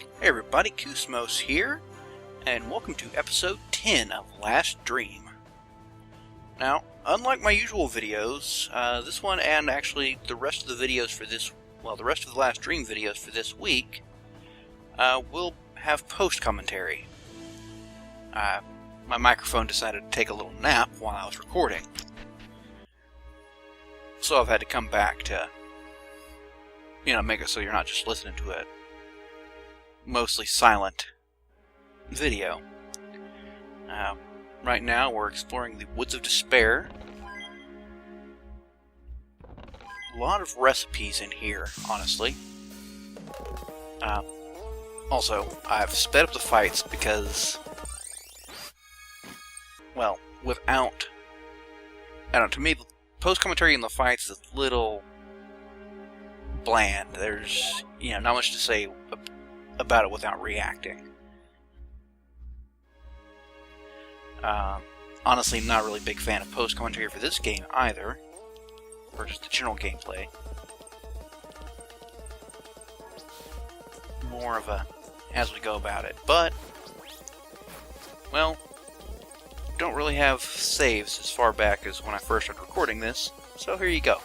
Hey everybody, Koosemose here, and welcome to episode 10 of Last Dream. Now, unlike my usual videos, this one and actually the rest of the videos for this, the rest of the Last Dream videos for this week, will have post-commentary. My microphone decided to take a little nap while I was recording, so I've had to come back to, make it so you're not just listening to it mostly silent video. Right now we're exploring the Woods of Despair. A lot of recipes in here, honestly. Also, I've sped up the fights because, to me, the post-commentary in the fights is a little bland. There's, not much to say about it without reacting. Honestly, not really a big fan of post-commentary for this game either, or just the general gameplay. More of a as we go about it, but, don't really have saves as far back as when I first started recording this, so here you go.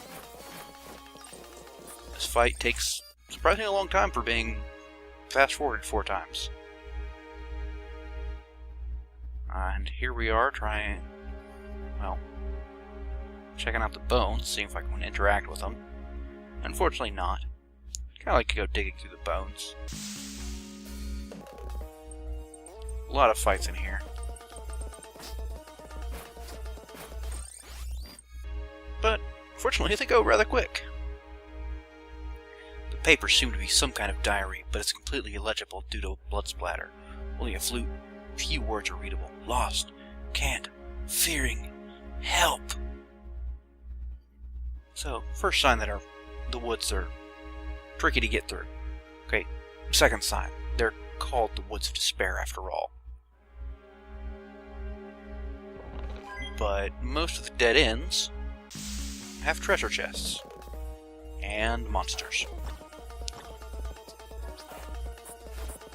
This fight takes surprisingly a long time for being fast-forwarded 4 times. And here we are trying, checking out the bones, seeing if I can interact with them. Unfortunately not. Kinda like to go digging through the bones. A lot of fights in here. But, fortunately, they go rather quick. The papers seem to be some kind of diary, but it's completely illegible due to blood splatter. Only a few words are readable. Lost. Can't. Fearing. Help. So, first sign that the woods are tricky to get through. Okay, second sign. They're called the Woods of Despair after all. But most of the dead ends have treasure chests. And monsters.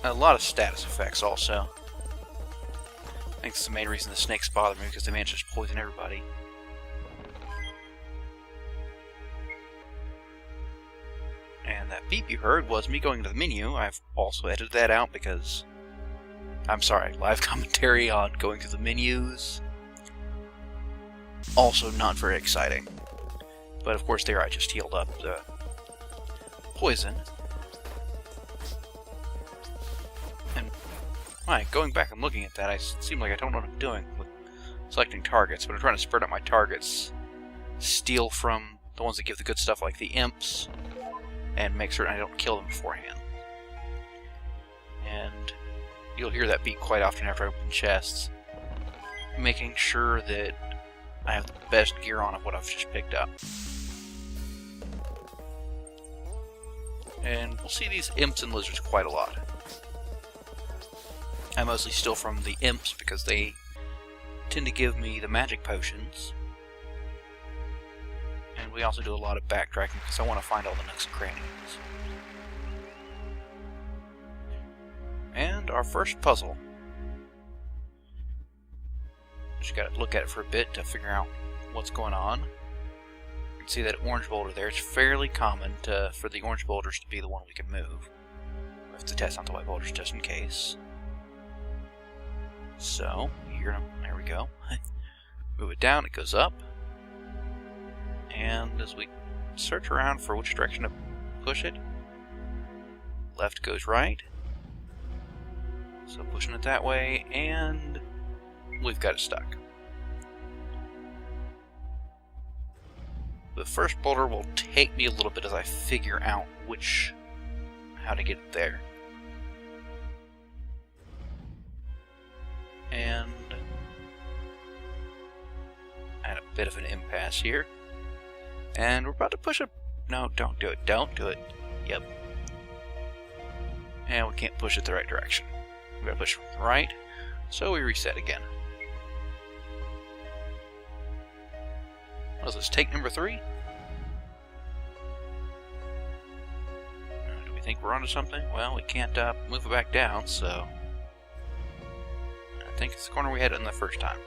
A lot of status effects also. I think that's the main reason the snakes bother me, because they manage to just poison everybody. And that beep you heard was me going to the menu. I've also edited that out because, live commentary on going through the menus. Also not very exciting. But of course there I just healed up the poison. Going back and looking at that, I seem like I don't know what I'm doing with selecting targets, but I'm trying to spread out my targets, steal from the ones that give the good stuff like the imps, and make certain I don't kill them beforehand. And you'll hear that beep quite often after I open chests, making sure that I have the best gear on of what I've just picked up. And we'll see these imps and lizards quite a lot. I mostly steal from the imps because they tend to give me the magic potions. And we also do a lot of backtracking because I want to find all the nooks and crannies. And our first puzzle. Just gotta look at it for a bit to figure out what's going on. You can see that orange boulder there. It's fairly common for the orange boulders to be the one we can move. We have to test out the white boulders just in case. So, there we go. Move it down, it goes up. And as we search around for which direction to push it, left goes right. So pushing it that way, and we've got it stuck. The first boulder will take me a little bit as I figure out how to get it there. And at a bit of an impasse here. And we're about to push it. No, don't do it. Don't do it. Yep. And we can't push it the right direction. We gotta push it from the right. So we reset again. What is this? Take number 3? think we're onto something? Well, we can't move it back down, so I think it's the corner we had in the first time.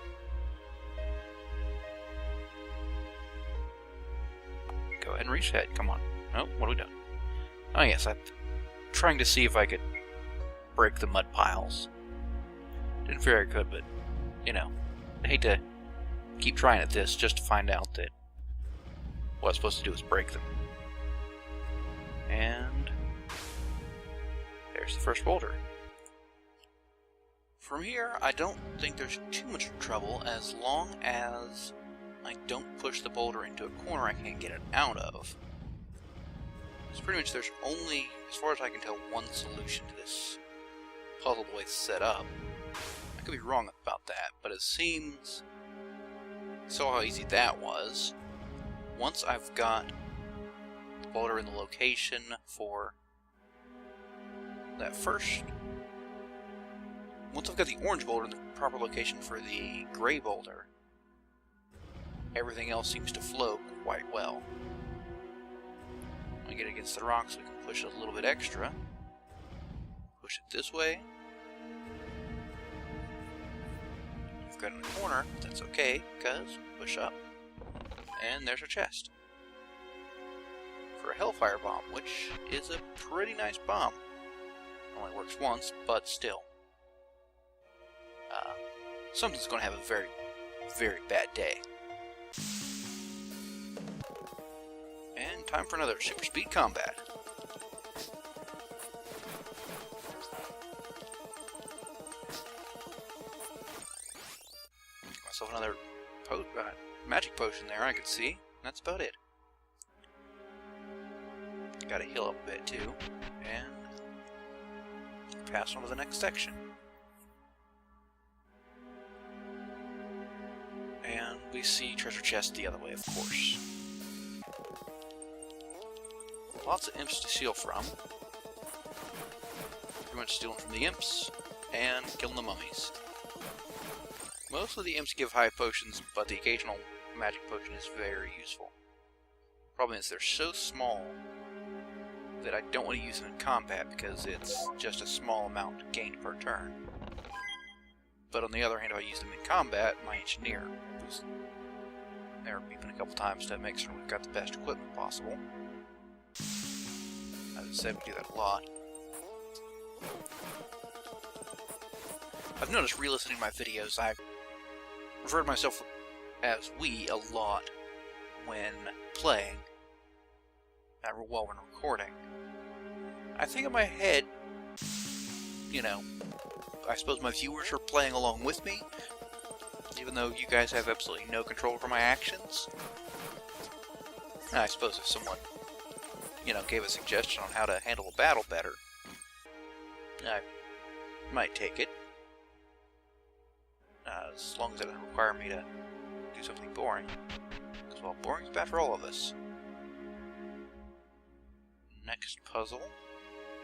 Go ahead and reset. Come on. Oh, what are we doing? Oh yes, I'm trying to see if I could break the mud piles. Didn't figure I could, but you know, I hate to keep trying at this just to find out that what I'm supposed to do is break them. And there's the first boulder. From here, I don't think there's too much trouble as long as I don't push the boulder into a corner I can't get it out of. It's pretty much there's only, as far as I can tell, one solution to this puzzle the way it's set up. I could be wrong about that, but it seems... You saw how easy that was. Once I've got the boulder in the location for that first... Once I've got the orange boulder in the proper location for the gray boulder, everything else seems to flow quite well. When we get against the rocks, we can push it a little bit extra. Push it this way. If we've got it in a corner, that's okay, because push up. And there's our chest. For a Hellfire Bomb, which is a pretty nice bomb. Only works once, but still. Something's going to have a very, very bad day. And time for another super speed combat. Get myself another magic potion there, I could see. That's about it. Gotta heal up a bit too. And pass on to the next section. And we see treasure chest the other way, of course. Lots of imps to steal from. Pretty much stealing from the imps and killing the mummies. Most of the imps give high potions, but the occasional magic potion is very useful. Problem is they're so small that I don't want to use them in combat because it's just a small amount gained per turn. But on the other hand, if I use them in combat, my engineer, who's there beeping a couple times to make sure we've got the best equipment possible. As I said, we do that a lot. I've noticed re-listening to my videos, I've referred to myself as we a lot when playing, well, when recording. I think in my head, you know, I suppose my viewers are playing along with me, even though you guys have absolutely no control over my actions. I suppose if someone, you know, gave a suggestion on how to handle a battle better, I might take it. As long as it doesn't require me to do something boring. Because, well, boring's bad for all of us. Next puzzle.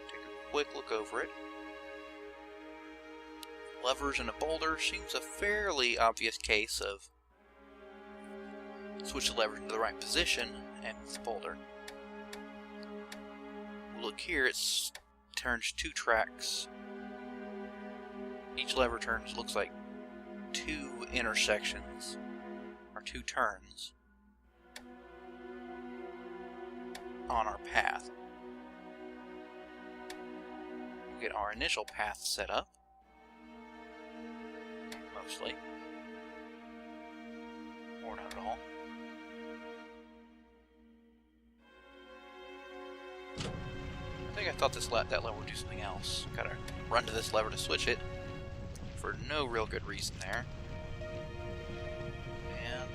Take a quick look over it. Levers and a boulder seems a fairly obvious case of switch the lever into the right position and with the boulder. Look here, it turns 2 tracks. Each lever turns, looks like 2 intersections, or 2 turns on our path. We get our initial path set up. Mostly. Or not at all. I think I thought that lever would do something else. Gotta run to this lever to switch it. For no real good reason there. And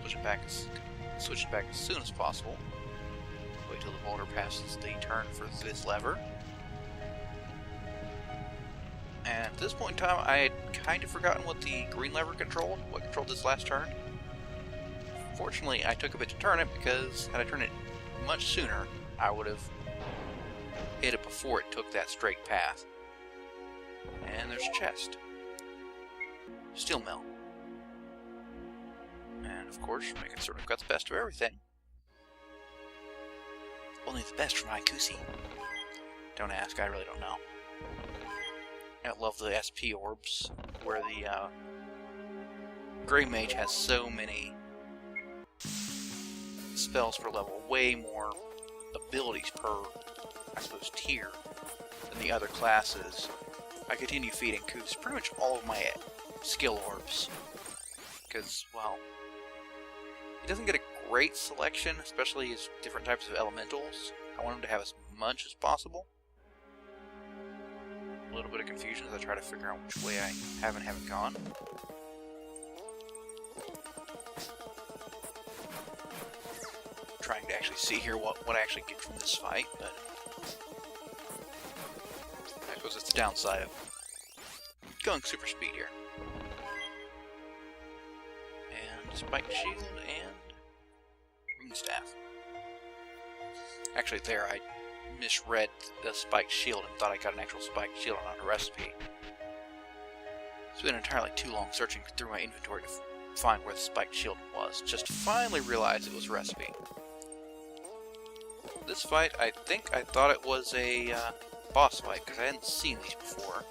switch it back as soon as possible. Wait till the boulder passes the turn for this lever. And at this point in time, I had kind of forgotten what the green lever controlled, what controlled this last turn. Fortunately, I took a bit to turn it because had I turned it much sooner, I would have hit it before it took that straight path. And there's a chest. Steel mill. And of course, making certain I've got the best of everything. Only the best for my Koosie. Don't ask, I really don't know. I love the SP orbs, where the Grey Mage has so many spells per level, way more abilities per, I suppose, tier than the other classes. I continue feeding Koos pretty much all of my skill orbs, because, well, he doesn't get a great selection, especially his different types of elementals. I want him to have as much as possible. A little bit of confusion as I try to figure out which way I haven't gone. Trying to actually see here what I actually get from this fight, but I suppose it's the downside of going super speed here. And Spike Shield and Rune Staff. Actually there I misread the Spike Shield and thought I got an actual Spike Shield on a recipe. It's been entirely too long searching through my inventory to find where the Spike Shield was, just to finally realize it was a recipe. This fight, I thought it was a boss fight, because I hadn't seen these before.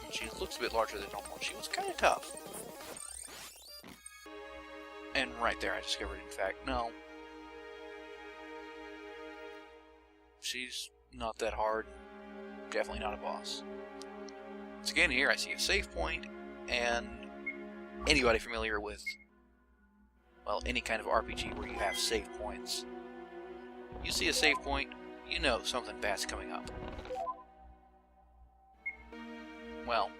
And she looks a bit larger than normal. She was kind of tough. And right there I discovered, in fact, no. She's not that hard. Definitely not a boss. Once again, here I see a save point, and anybody familiar with, well, any kind of RPG where you have save points, you see a save point, you know something bad's coming up. Well,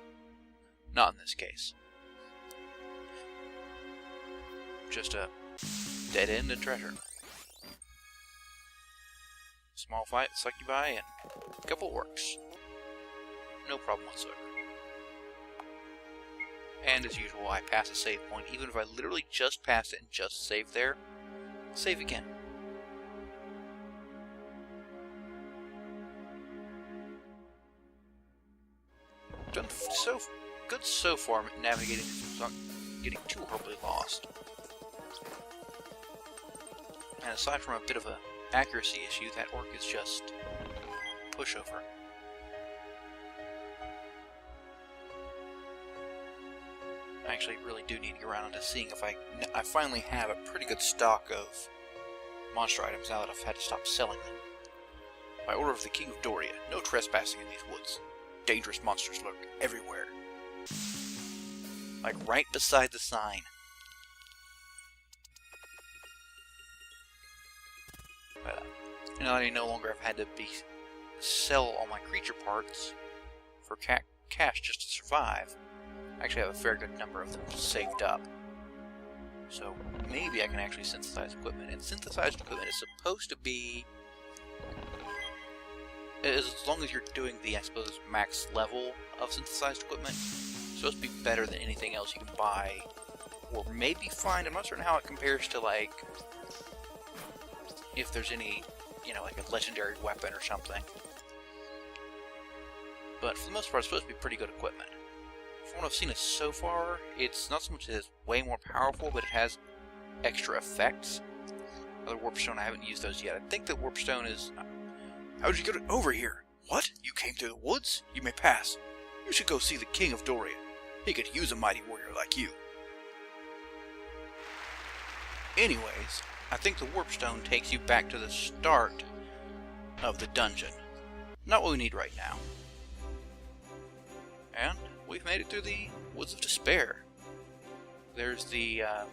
not in this case. Just a dead end and treasure. Small fight, suck you by, and a couple orcs. No problem whatsoever. And as usual, I pass a save point, even if I literally just passed it and just saved there. Save again. Done so good so far navigating this without getting too horribly lost. And aside from a bit of a accuracy issue, that orc is just pushover. I actually really do need to get around to seeing if I finally have a pretty good stock of monster items now that I've had to stop selling them. By order of the King of Doria, no trespassing in these woods. Dangerous monsters lurk everywhere. Like right beside the sign. But, now that I no longer have had to sell all my creature parts for cash just to survive, I actually have a fair good number of them saved up. So maybe I can actually synthesize equipment. And synthesized equipment is supposed to be, as long as you're doing the, I suppose, max level of synthesized equipment, it's supposed to be better than anything else you can buy or maybe find. I'm not certain how it compares to, like, if there's any, you know, like a legendary weapon or something. But for the most part, it's supposed to be pretty good equipment. From what I've seen so far, it's not so much that it's way more powerful, but it has extra effects. Another warp stone, I haven't used those yet. I think the warp stone is... How did you get over here? What? You came through the woods? You may pass. You should go see the King of Doria. He could use a mighty warrior like you. Anyways, I think the warp stone takes you back to the start of the dungeon. Not what we need right now. And we've made it through the Woods of Despair. There's the, I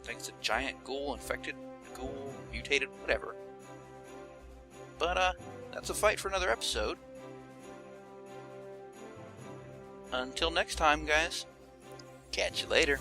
think it's a giant ghoul, infected ghoul, mutated, whatever. But, that's a fight for another episode. Until next time, guys. Catch you later.